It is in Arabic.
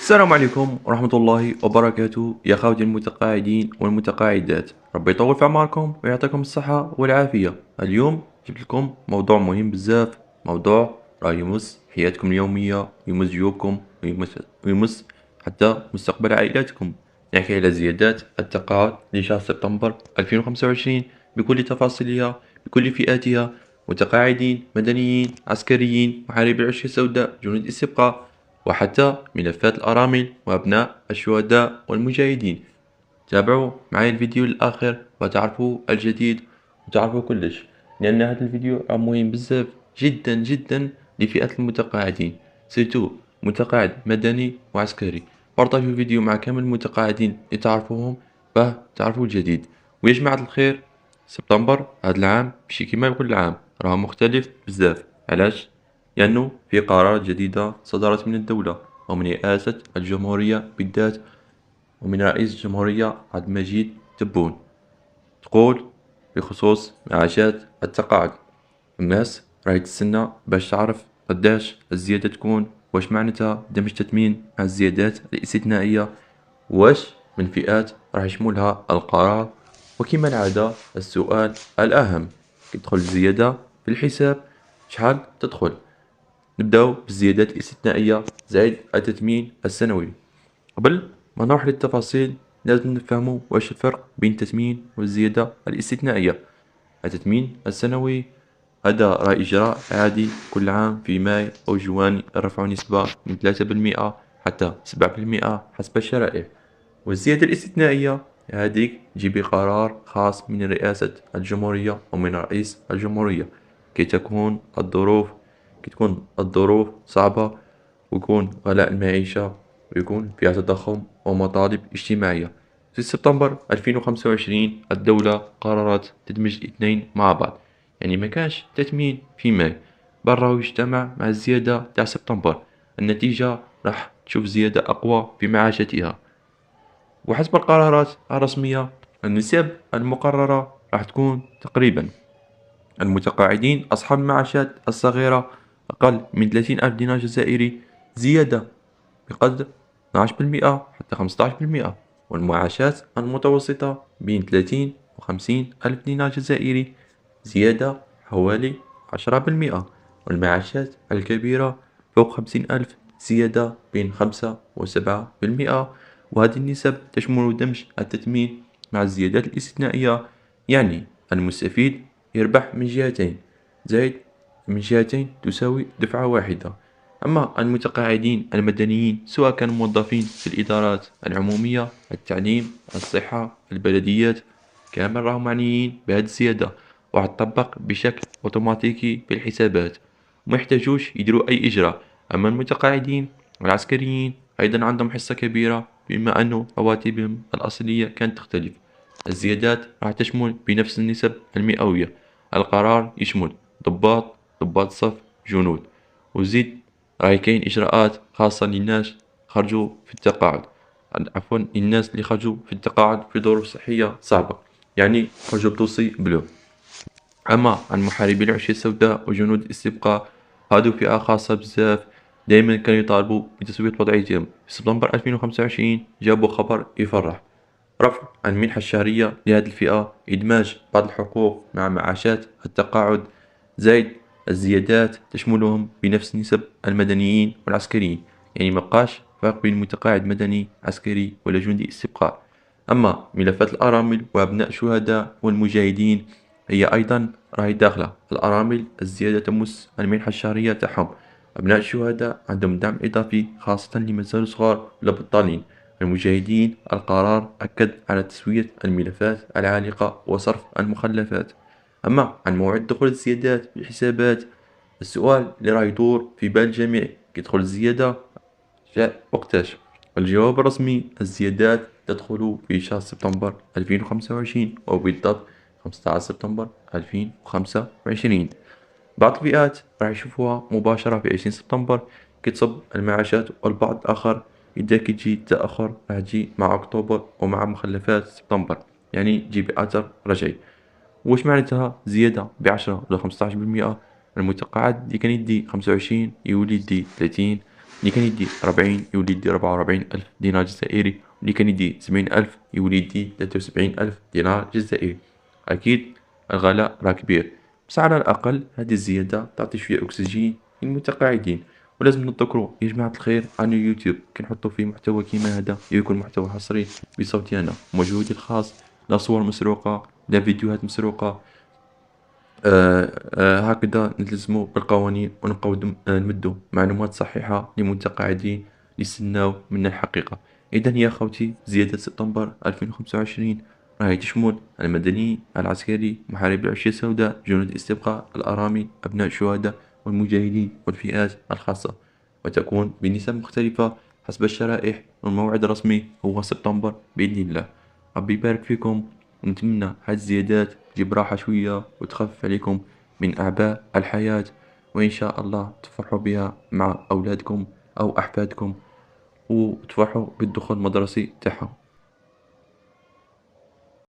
السلام عليكم ورحمة الله وبركاته يا خوتي المتقاعدين والمتقاعدات. ربي يطول في أعماركم ويعطيكم الصحة والعافية. اليوم جبت لكم موضوع مهم بزاف، موضوع راه يمس حياتكم اليومية، يمس جيوبكم، ويمس حتى مستقبل عائلاتكم. نحكي على زيادات التقاعد لشهر سبتمبر 2025 بكل تفاصيلها، بكل فئاتها: متقاعدين، مدنيين، عسكريين، محاربي العشية السوداء، جنود استبقاء، وحتى ملفات الأرامل وأبناء الشهداء والمجاهدين. تابعوا معي الفيديو للآخر وتعرفوا الجديد وتعرفوا كلش، لأن هذا الفيديو مهم بزاف جدا جدا لفئة المتقاعدين، سيرتو متقاعد مدني وعسكري. بارطاجوا الفيديو مع كامل المتقاعدين لتعرفوهم، تعرفوا الجديد. ويا جماعة الخير، سبتمبر هذا العام ماشي كيما كل عام، راه مختلف بزاف. علاش؟ لأنه في قرارات جديدة صدرت من الدولة ومن رئاسة الجمهورية بالذات، ومن رئيس الجمهورية عبد المجيد تبون، تقول بخصوص معاشات التقاعد. الناس راهي تستنى باش تعرف قداش الزيادة تكون، واش معناتها دمج تثمين مع الزيادات الاستثنائية، واش من فئات راح يشملها القرار. وكما العادة السؤال الأهم: كي تدخل الزيادة في الحساب شحال تدخل؟ نبداو بالزيادات الاستثنائية زائد التثمين السنوي. قبل ما نروح للتفاصيل لازم نفهموا واش الفرق بين التثمين والزيادة الاستثنائية. التثمين السنوي هذا راه إجراء عادي كل عام في ماي أو جوان، يرفعوا نسبة من 3% حتى 7% حسب الشرائح. والزيادة الاستثنائية هذيك تجي بقرار خاص من رئاسة الجمهورية ومن رئيس الجمهورية، كي تكون الظروف كي تكون الظروف صعبة، ويكون غلاء المعيشة، ويكون فيها تضخم ومطالب اجتماعية. في سبتمبر 2025 الدولة قررت تدمج الاثنين مع بعض، يعني ما كانش تثمين في ماي برا يجتمع مع الزيادة تاع سبتمبر. النتيجة راح تشوف زيادة أقوى في معاشاتها. وحسب القرارات الرسمية النسب المقررة راح تكون تقريبا: المتقاعدين أصحاب المعاشات الصغيرة أقل من 30 ألف دينار جزائري زيادة بقدر 12% حتى 15%، والمعاشات المتوسطة بين 30 و50 ألف دينار جزائري زيادة حوالي 10%، والمعاشات الكبيرة فوق 50 ألف زيادة بين 5 و7%. وهذه النسب تشمل دمج التثمين مع الزيادات الاستثنائية، يعني المستفيد يربح من جهتين، زائد من جهتين تساوي دفعة واحدة. أما المتقاعدين المدنيين سواء كانوا موظفين في الإدارات العمومية، التعليم، الصحة، البلديات، كامل راهم معنيين بهذه الزيادة، وتطبق بشكل أوتوماتيكي في الحسابات، وما يحتاجوش يديروا أي إجراء. أما المتقاعدين والعسكريين أيضا عندهم حصة كبيرة، بما أن رواتبهم الأصلية كانت تختلف. الزيادات راح تشمل بنفس النسب المئوية. القرار يشمل ضباط صف، جنود، وزيد راهي كاين إجراءات خاصة للناس خرجوا في التقاعد، عفوا للناس اللي خرجوا في التقاعد في ظروف صحية صعبة، يعني خرجوا بدوسي بلو. أما عن محاربي العشية السوداء وجنود الاستبقاء، هادو فئة خاصة بزاف، دايما كانوا يطالبوا بتسوية وضعيتهم. في سبتمبر 2025 جابوا خبر يفرح: رفع المنحة الشهرية لهذه الفئة، إدماج بعض الحقوق مع معاشات التقاعد، زائد الزيادات تشملهم بنفس نسب المدنيين والعسكريين، يعني مبقاش فرق بين متقاعد مدني عسكري ولا جندي استبقاء. أما ملفات الأرامل وأبناء الشهداء والمجاهدين هي أيضا راهي داخلة. الأرامل الزيادة تمس المنحة الشهرية تاعهم. أبناء الشهداء عندهم دعم إضافي خاصة اللي مازالوا صغار ولا بطالين. المجاهدين القرار أكد على تسوية الملفات العالقة وصرف المخلفات. أما عن موعد دخول الزيادات في الحسابات، السؤال اللي راه يدور في بال الجميع: كي تدخل الزيادة جاء وقتاش؟ الجواب الرسمي: الزيادات تدخل في شهر سبتمبر 2025، وبالضبط 15 سبتمبر 2025. بعض الفئات راح يشوفوها مباشرة في 20 سبتمبر كي تصب المعاشات، والبعض الآخر إذا كي تجي تأخر راح تجي مع أكتوبر ومع مخلفات سبتمبر، يعني تجي بأثر رجعي. واش معناتها زيادة ب10 ولا 15%؟ المتقاعد اللي كان يدي 25 يولي يدي 30، اللي كان يدي 40 يولي يدي 44 ألف دينار جزائري، واللي كان يدي 70 ألف يولي يدي 73 ألف دينار جزائري. أكيد الغلاء راه كبير، بس على الأقل هذه الزيادة تعطي شوية أكسجين للمتقاعدين. ولازم نتذكروا يا جماعة الخير عن اليوتيوب كي نحطوا فيه محتوى كيما هذا يكون محتوى حصري بصوتي أنا ومجهودي الخاص، لا صور مسروقة لا فيديوهات مسروقة. هكذا نلتزموا بالقوانين ونقعد نمدوا معلومات صحيحة للمتقاعدين يستناو منا الحقيقة. إذا يا خوتي زيادة سبتمبر 2025 راهي تشمل المدني العسكري محاربي العشية السوداء جنود الاستبقاء الأرامل أبناء الشهداء والمجاهدين والفئات الخاصة، وتكون بنسب مختلفة حسب الشرائح، والموعد الرسمي هو سبتمبر بإذن الله. ربي يبارك فيكم، ونتمنى هاد الزيادات تجيب راحة شوية وتخفف عليكم من أعباء الحياة، وإن شاء الله تفرحوا بها مع أولادكم أو أحفادكم، وتفرحوا بالدخول المدرسي تاعهم.